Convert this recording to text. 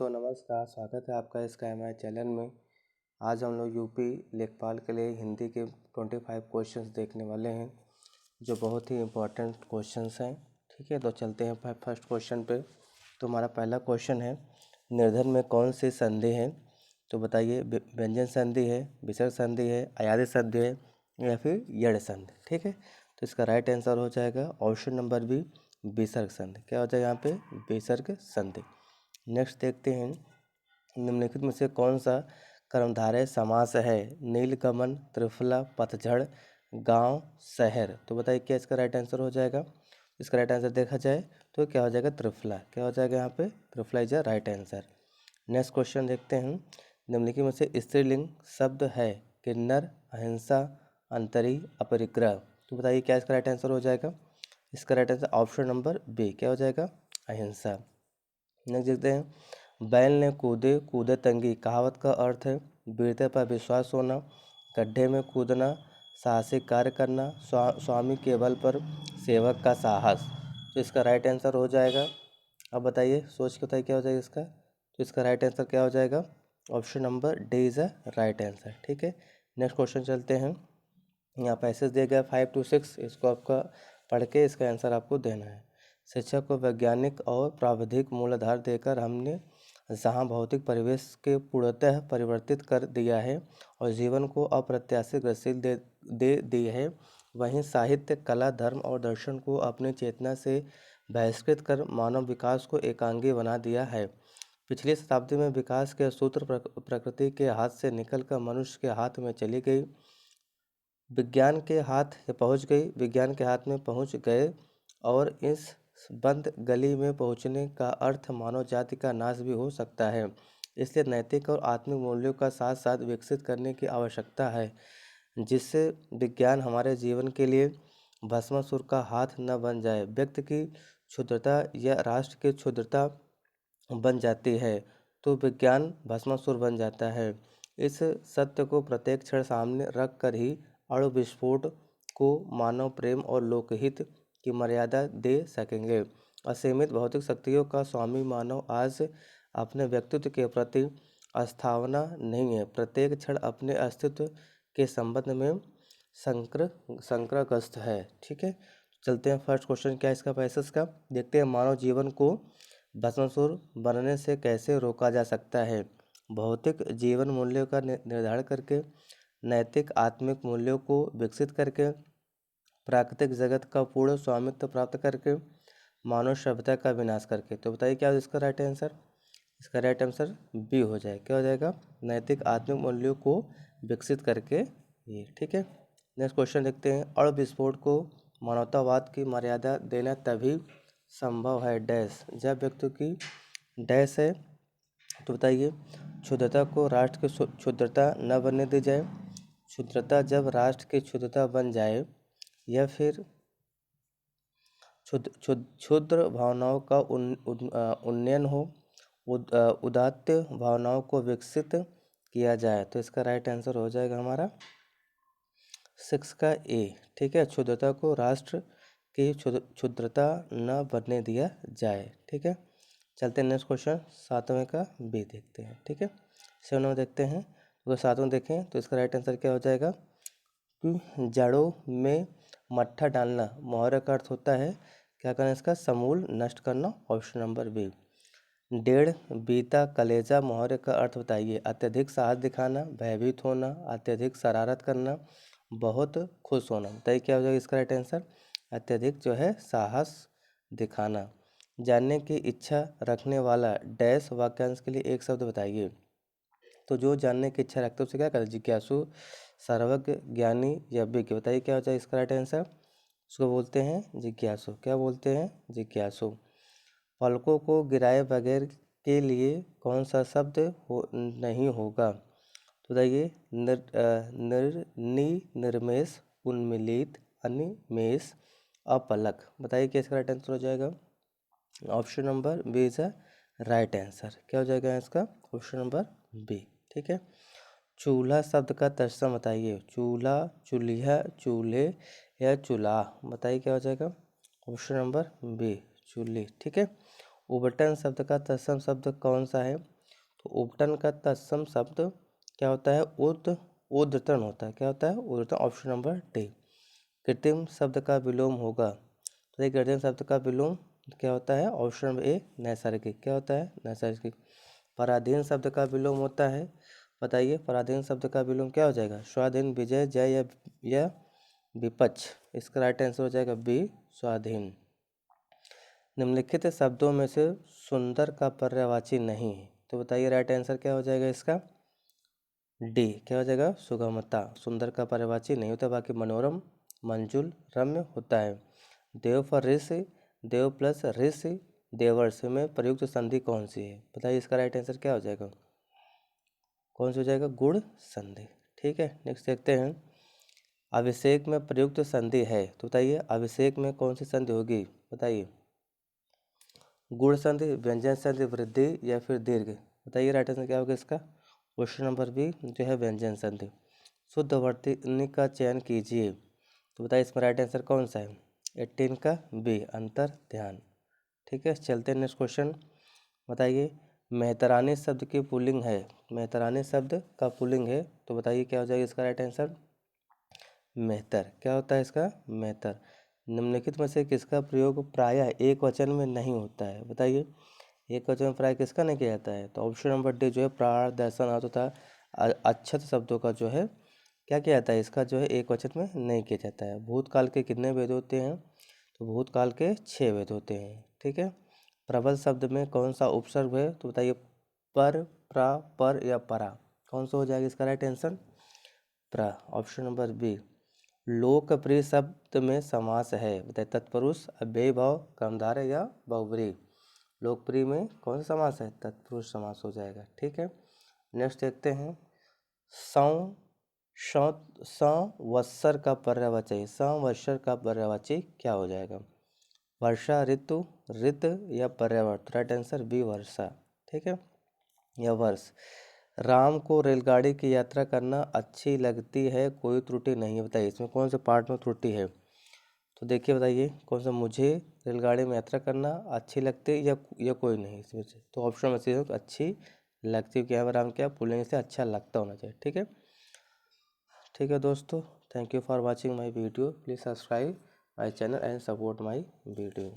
दोस्तों नमस्कार, स्वागत है आपका इस हमारे चैनल में। आज हम लोग यूपी लेखपाल के लिए हिंदी के 25 क्वेश्चंस देखने वाले हैं जो बहुत ही इम्पोर्टेंट क्वेश्चंस हैं। ठीक है, तो चलते हैं फर्स्ट क्वेश्चन पे। तो हमारा पहला क्वेश्चन है, निर्धन में कौन सी संधि है? तो बताइए, व्यंजन संधि है, विसर्ग संधि है, अयादित संधि है या फिर यड़ संधि। ठीक है, तो इसका राइट आंसर हो जाएगा ऑप्शन नंबर बी, विसर्ग संधि। क्या हो जाएगा यहाँ पे? विसर्ग संधि। नेक्स्ट देखते हैं, निम्नलिखित में से कौन सा कर्मधारय समास है? नीलकमल, त्रिफला, पतझड़, गांव, शहर। तो बताइए क्या इसका राइट आंसर हो जाएगा? इसका राइट आंसर देखा जाए तो क्या हो जाएगा? त्रिफला। क्या हो जाएगा यहाँ पे? Triphala is a right answer. Next question देखते हैं, निम्नलिखित में से स्त्रीलिंग शब्द है? किन्नर, अहिंसा, अंतरी, अपरिग्रह। तो बताइए क्या इसका राइट आंसर हो जाएगा? इसका right answer option number B, क्या हो जाएगा? अहिंसा। नेक्स्ट देखते हैं, बैल ने कूदे कूदे तंगी कहावत का अर्थ है? वीरता पर विश्वास होना, गड्ढे में कूदना, साहसिक कार्य करना, स्वामी के बल पर सेवक का साहस। तो इसका राइट आंसर हो जाएगा, अब बताइए, सोच के बताइए क्या हो जाएगा इसका? तो इसका राइट आंसर क्या हो जाएगा? Option number D is a right answer. ठीक है, नेक्स्ट क्वेश्चन चलते हैं। यहाँ पैसेज दिया गया 5 to 6, इसको आपका पढ़ के इसका आंसर आपको देना है। शिक्षक को वैज्ञानिक और प्राविधिक मूलाधार देकर हमने जहाँ भौतिक परिवेश के पूर्णतः परिवर्तित कर दिया है और जीवन को अप्रत्याशित गति दे दी है, वहीं साहित्य, कला, धर्म और दर्शन को अपनी चेतना से बहिष्कृत कर मानव विकास को एकांगी बना दिया है। पिछली शताब्दी में विकास के सूत्र प्रकृति के हाथ से निकलकर मनुष्य के हाथ में चली गई, विज्ञान के हाथ में पहुंच गए और इस बंद गली में पहुंचने का अर्थ मानव जाति का नाश भी हो सकता है। इसलिए नैतिक और आत्मिक मूल्यों का साथ साथ विकसित करने की आवश्यकता है, जिससे विज्ञान हमारे जीवन के लिए भस्मासुर का हाथ न बन जाए। व्यक्ति की क्षुद्रता या राष्ट्र की क्षुद्रता बन जाती है तो विज्ञान भस्मासुर बन जाता है। इस सत्य को प्रत्येक क्षण सामने रख कर ही अणु विस्फोट को मानव प्रेम और लोकहित की मर्यादा दे सकेंगे। असीमित भौतिक शक्तियों का स्वामी मानव आज अपने व्यक्तित्व के प्रति आस्थावना नहीं है, प्रत्येक क्षण अपने अस्तित्व के संबंध में संकरग्रस्त है। ठीक है, चलते हैं फर्स्ट क्वेश्चन क्या है इसका पैसेज का, देखते हैं। मानव जीवन को भस्मासुर बनने से कैसे रोका जा सकता है? भौतिक जीवन मूल्यों का निर्धारण करके, नैतिक आत्मिक मूल्यों को विकसित करके, प्राकृतिक जगत का पूर्ण स्वामित्व प्राप्त करके, मानव सभ्यता का विनाश करके। तो बताइए क्या इसका राइट आंसर? इसका राइट आंसर बी हो जाए, क्या हो जाएगा? नैतिक आत्मिक मूल्यों को विकसित करके ये। ठीक है, नेक्स्ट क्वेश्चन देखते हैं, अणु विस्फोट को मानवतावाद की मर्यादा देना तभी संभव है डैश, जब व्यक्ति की डैश है। तो बताइए, क्षुद्रता को राष्ट्र की क्षुद्रता न बनने दी जाए, क्षुद्रता जब राष्ट्र की क्षुद्रता बन जाए, या फिर क्षुद्र भावनाओं का उन्नयन हो, उदात्त भावनाओं को विकसित किया जाए। तो इसका राइट आंसर हो जाएगा हमारा 6 का ए। ठीक है, क्षुद्रता को राष्ट्र की क्षुद्रता न बनने दिया जाए। ठीक है, चलते हैं नेक्स्ट क्वेश्चन 7वें का बी देखते हैं। ठीक है, 7वें देखते हैं, तो 7वें देखें तो इसका राइट आंसर क्या हो जाएगा? जड़ों में मट्ठा डालना मुहावरे का अर्थ होता है क्या करना? इसका समूल नष्ट करना, ऑप्शन नंबर बी। डेढ़ बीता कलेजा मुहावरे का अर्थ बताइए? अत्यधिक साहस दिखाना, भयभीत होना, अत्यधिक शरारत करना, बहुत खुश होना। बताइए क्या हो जाएगा इसका राइट आंसर? अत्यधिक जो है साहस दिखाना। जानने की इच्छा रखने वाला डैश वाक्यांश के लिए एक शब्द बताइए। तो जो जानने की इच्छा रखते हैं उसे क्या कहते हैं? जिज्ञासु, सर्वज्ञ, ज्ञानी या विज्ञ। बताइए क्या हो जाए इसका राइट आंसर? उसको बोलते हैं जिज्ञासु। क्या बोलते हैं? जिज्ञासु। पलकों को गिराए बगैर के लिए कौन सा शब्द नहीं होगा? तो बताइए, निर्मेश, उन्मिलित, अनिमेष, अपलक। बताइए क्या इसका राइट आंसर हो जाएगा? Option number B is a right answer. क्या हो जाएगा इसका? Option number B. ठीक है, चूल्हा शब्द का तत्सम बताइए? चूल्हा, चूल्हा, चूल्हे या चूल्हा। बताइए क्या हो जाएगा? ऑप्शन नंबर बी, चूल्हे। ठीक है, उबटन शब्द का तत्सम शब्द कौन सा है? तो उपटन का तत्सम शब्द क्या होता है? ऊर्ध्वतन होता है। क्या होता है? ऊर्ध्वतन। Option number D. कृत्रिम शब्द का विलोम होगा, तो ये कृत्रिम शब्द का विलोम क्या होता है? ऑप्शन नंबर ए नैसर्गिक। क्या होता है? नैसर्गिक। पराधीन शब्द का विलोम होता है, बताइए पराधीन शब्द का विलोम क्या हो जाएगा? स्वाधीन, विजय, जय या विपक्ष। इसका राइट आंसर हो जाएगा बी स्वाधीन। निम्नलिखित शब्दों में से सुंदर का पर्यायवाची नहीं है, तो बताइए राइट आंसर क्या हो जाएगा इसका? डी। क्या हो जाएगा? सुगमता। सुंदर का पर्यायवाची नहीं होता, बाकी मनोरम, मंजुल, रम्य होता है। देव पर ऋषि, देव प्लस ऋषि, देवर्षि में प्रयुक्त संधि कौन सी है? बताइए इसका राइट आंसर क्या हो जाएगा? कौन सा हो जाएगा? गुण संधि। ठीक है, नेक्स्ट देखते हैं। अभिषेक में प्रयुक्त संधि है, तो बताइए अभिषेक में कौन सी संधि होगी? बताइए गुण संधि, व्यंजन संधि, वृद्धि या फिर दीर्घ। बताइए राइट आंसर क्या होगा इसका? क्वेश्चन नंबर बी जो है व्यंजन संधि। शुद्ध वर्तनी का चयन कीजिए, तो बताइए इसमें राइट आंसर कौन सा है? 18 का बी अंतर ध्यान। ठीक है, चलते हैं नेक्स्ट क्वेश्चन। बताइए मेहतरानी शब्द की पुल्लिंग है, मेहतरानी शब्द का पुल्लिंग है, तो बताइए क्या हो जाएगा इसका राइट आंसर? मेहतर। क्या होता है इसका? मेहतर। निम्नलिखित में से किसका प्रयोग प्रायः एक वचन में नहीं होता है? बताइए एक वचन में प्रायः किसका नहीं किया जाता है? तो ऑप्शन नंबर डी जो है प्राण, दर्शन अर्थ तथा अक्षत शब्दों का जो है क्या किया जाता है? इसका जो है एक वचन में नहीं किया जाता है। भूतकाल के कितने वेद होते हैं? तो भूतकाल के 6 वेद होते हैं। ठीक है, प्रबल शब्द में कौन सा उपसर्ग है? तो बताइए पर, प्रा, पर या परा। कौन सा हो जाएगा इसका राइट आंसर? प्रा। Option number B. लोकप्रिय शब्द में समास है, बताइए तत्पुरुष, अव्ययी भाव, कर्मधारय या बहुब्रीहि। लोकप्रिय में कौन सा समास है? तत्पुरुष समास हो जाएगा। ठीक है, नेक्स्ट देखते हैं। संवत्सर का पर्यायवाची, संवत्सर का पर्यायवाची क्या हो जाएगा? वर्षा ऋतु, ऋत या पर्यावरण। राइट आंसर बी वर्षा। ठीक है, या वर्ष। राम को रेलगाड़ी की यात्रा करना अच्छी लगती है, कोई त्रुटि नहीं है, बताइए इसमें कौन से पार्ट में त्रुटि है? तो देखिए बताइए कौन सा? मुझे रेलगाड़ी में यात्रा करना अच्छी लगती है या कोई नहीं इसमें से। तो ऑप्शन में से अच्छी लगती है, क्या राम क्या पुल्लिंग से अच्छा लगता होना चाहिए। ठीक है, ठीक है दोस्तों, thank you for watching my video. Please subscribe my channel and support my video.